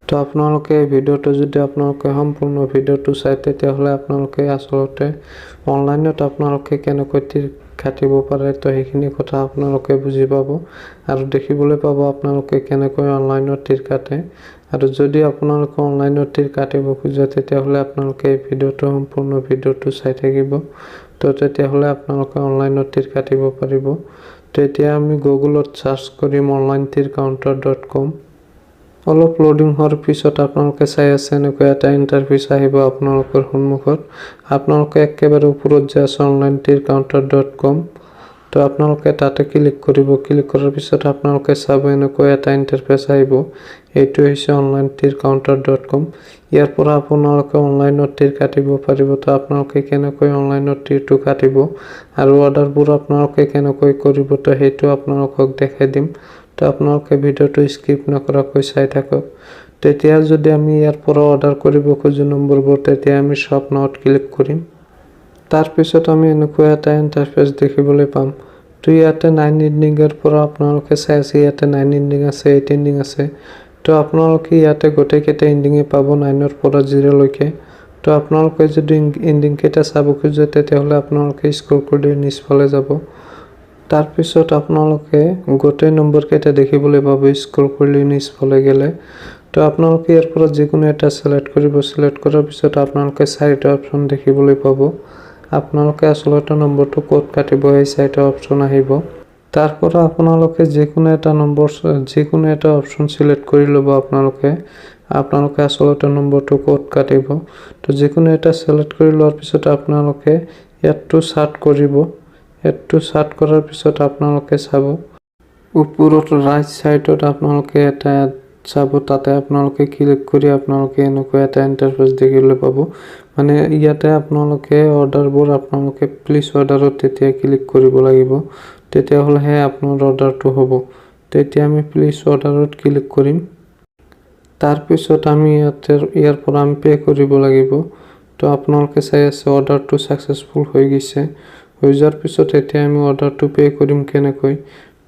তো আপোনালোকে এই ভিডিওটো যদি আপোনালোকে সম্পূৰ্ণ ভিডিওটো চাই তেতিয়াহ'লে আপোনালোকে আসলতে অনলাইনত আপোনালোকে কেনেকৈ তীৰ কাটিব পাৰে তো সেইখিনি কথা আপোনালোকে বুজি পাব আৰু দেখিবলৈ পাব আপোনালোকে কেনেকৈ অনলাইনত তীৰ কাটে আৰু যদি আপোনালোকে অনলাইনত তীৰ কাটিব খোজে তেতিয়াহ'লে আপোনালোকে এই ভিডিওটো সম্পূৰ্ণ ভিডিওটো চাই থাকিব তো তেতিয়াহ'লে আপোনালোকে অনলাইনত তীৰ কাটিব পাৰিব তো এতিয়া আমি গুগলত সাৰ্চ কৰিম onlinetircounter.com অলপ লোডিং হোৱাৰ পিছত আপোনালোকে চাই আছে এনেকৈ এটা ইন্টাৰফেস আহিব আপোনালোকৰ সন্মুখত আপোনালোকে একেবাৰে ওপৰত যে আছে onlinetircounter.com তো আপোনালোকে তাতে ক্লিক কৰিব ক্লিক কৰাৰ পিছত আপোনালোকে চাব এনেকৈ এটা ইন্টাৰফেস আহিব এইটো হৈছে onlinetircounter.com ইয়াৰ পৰা আপোনালোকে অনলাইনত তীৰ কাটিব পাৰিব তো আপোনালোকে কেনেকৈ অনলাইনত তীৰটো কাটিব আৰু অৰ্ডাৰবোৰ আপোনালোকে কেনেকৈ কৰিব তো হেতু আপোনালোকক দেখাই দিম তো আপোনালোকে ভিডিওটো স্কিপ নকৰাকৈ চাই থাকক তেতিয়া যদি আমি ইয়াৰ পৰা অৰ্ডাৰ কৰিব খোজো নম্বৰবোৰ তেতিয়া আমি শপ নাওত ক্লিক কৰিম তাৰ পিছত আমি এনেকৈ এটা ইন্টাৰফেস দেখিবলৈ পাম তো ইয়াতে 9 এন্ডিংৰ পৰা আপোনালোকে চাই আছে ইয়াতে 9 এন্ডিং আছে 8 এন্ডিং আছে তো আপোনালোকে ইয়াতে গোটেই কেইটা এন্ডিংে পাব 9 ৰ পৰা 0 লৈকে তো আপোনালোকে যদি এন্ডিং কেইটা চাব খোজে তেতিয়াহ'লে আপোনালোকে স্ক্ৰল কৰি নিচফালে যাব তাৰ পিছত আপোনালোকে গোটেই নম্বৰ কেইটা দেখিবলৈ পাব স্ক্ৰল কৰি নিচফালে গেলে তো আপোনালোকে ইয়াৰ পৰা যিকোনো এটা সিলেক্ট কৰিব সিলেক্ট কৰাৰ পিছত আপোনালোকে চাৰিটা অপচন দেখিবলৈ পাব আপোনালোকে আসলতে নম্বৰটো কোড কাটিব এই চাৰিটা অপচন আহিব তাৰ পৰা আপোনালোকে যিকোনো এটা অপচন সিলেক্ট কৰি ল'ব আপোনালোকে আসলতে নম্বৰটো কোড কাটিব তো যিকোনো এটা সিলেক্ট কৰি লোৱাৰ পিছত আপোনালোকে ইয়াতটো সাৰ্চ কৰিব এটো সাৰ্চ কৰাৰ পিছত আপোনালোকে চাব ওপৰত ৰাইট সাইডত আপোনালোকে এটা চাব তাতে আপোনালোকে ক্লিক কৰি আপোনালোকে এনেকৈ এটা ইন্টাৰফেস দেখিবলৈ পাব মানে ইয়াতে আপোনালোকে অৰ্ডাৰবোৰ আপোনালোকে প্লিজ অৰ্ডাৰত তেতিয়া ক্লিক কৰিব লাগিব তেতিয়া হ'লে আপোনাৰ অৰ্ডাৰটো হ'ব তেতিয়া আমি প্লিজ অৰ্ডাৰত ক্লিক কৰিম তাৰ পিছত আমি ইয়াৰ পৰা আমি পে কৰিব লাগিব তো আপোনালোকে চাই আছে অৰ্ডাৰটো সাকসেসফুল হৈ গৈছে হৈ যোৱাৰ পিছত এতিয়া আমি অৰ্ডাৰটো পে কৰিম কেনেকৈ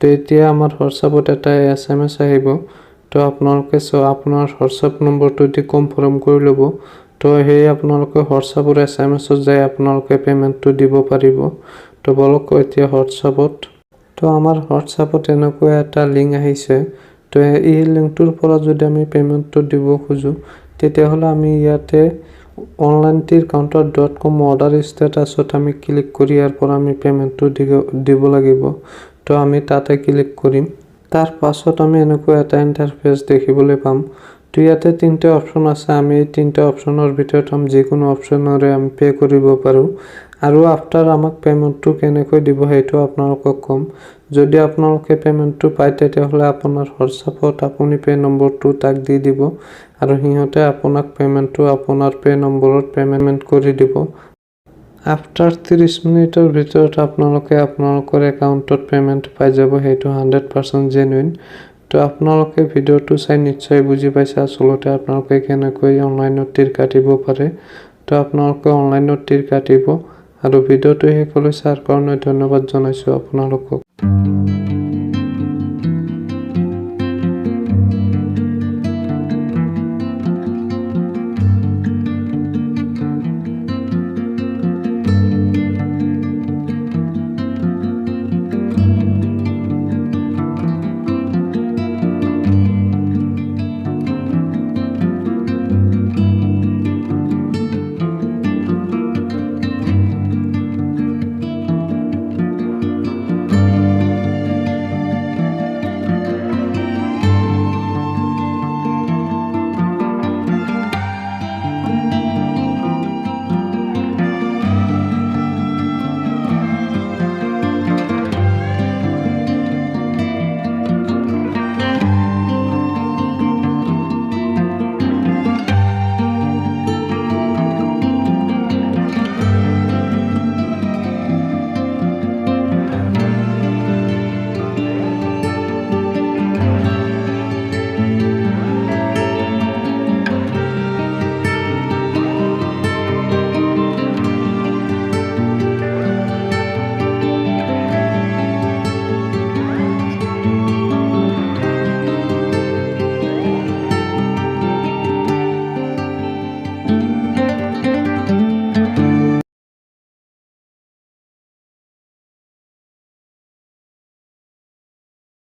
তো এতিয়া আমাৰ হোৱাটছআপত এটা এসএমএস আহিব তো আপোনালোকে আপোনাৰ হোৱাটছআপ নম্বৰটো দি কনফাৰ্ম কৰি ল'ব তো হেই আপোনালোকে হোৱাটছআপৰ এসএমএছত যায় আপোনালোকে পেমেন্টটো দিব পাৰিব তো বলক এতিয়া হোৱাটছআপত তো আমাৰ হোৱাটছআপত এনেকৈ এটা লিংক আহিছে তো এই লিংকটোৰ পৰা যদি আমি পেমেন্টটো দিব খোজো তেতিয়াহ'লে আমি ইয়াতে onlinetircounter.com অৰ্ডাৰ ষ্টেটাছত আমি ক্লিক কৰি ইয়াৰ পৰা আমি পেমেন্টটো দিব লাগিব তো আমি তাতে ক্লিক কৰিম তাৰ পাছত আমি এনেকৈ এটা ইন্টাৰফেস দেখিবলৈ পাম তো ইয়াতে তিনটা অপচন আছে আমি এই তিনটা অপচনৰ ভিতৰত যিকোনো অপচনৰে আমি পে কৰিব পাৰো আৰু আফটাৰ আমাক পেমেন্টটো কেনেকৈ দিব হেতু আপোনালোকক কম যদি আপোনালোকে পেমেন্টটো পায় তেতিয়াহ'লে আপোনাৰ হোৱাটছআপত আপুনি পে নম্বৰটো তাক দি দিব আৰু হিহঁতে আপোনাক পেমেন্টটো আপোনাৰ পে নম্বৰত পেমেন্ট কৰি দিব আফটাৰ 30 মিনিটৰ ভিতৰত আপোনালোকে আপোনালোকৰ একাউণ্টত পেমেন্ট পাই যাব হেতু 100% জেনুইন তো আপোনালোকে ভিডিওটো চাই নিশ্চয় বুজি পাইছে আসলতে আপোনালোকে কেনেকৈ অনলাইনত তীৰ কাটিব পাৰে তো আপোনালোকে অনলাইনত তীৰ কাটিব আৰু ভিডিওটো শেষলৈ চাৰ কাৰণে ধন্যবাদ জনাইছো আপোনালোকক